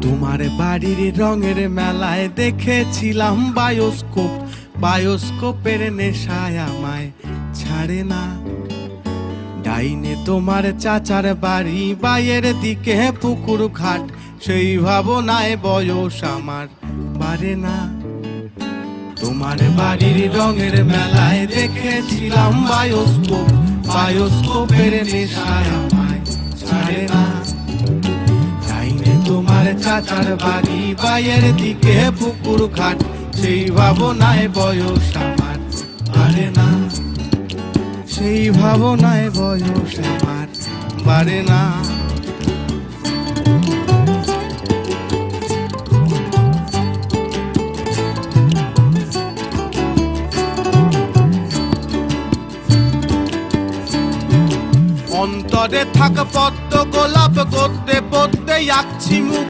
তোমার বাড়ির রঙের মেলায় দেখেছিলাম বায়োস্কোপ, বায়োস্কোপের নেশায় আমায় ছাড়ে না। ডাইনে তোমার চাচার বাড়ি, বাইয়ের দিকে পুকুর ঘাট, সেই ভাবনায় বয়স আমার বাড়ে না। তোমার বাড়ির রঙের মেলায় দেখেছিলাম বায়োস্কোপ, বায়োস্কোপের নেশায় আমায় ছাড়ে না। ডাইনে তোমার চাচার বাড়ি, বাইয়ের দিকে পুকুর ঘাট, সেই ভাবনায় বয়স আমার বাড়ে না। সেই ভাবনায় বয়স আমার বাড়ে না। অন্তরে থাক পদ্ম গোলাপ, গদ্যে পদ্যে আঁকছি মুখ।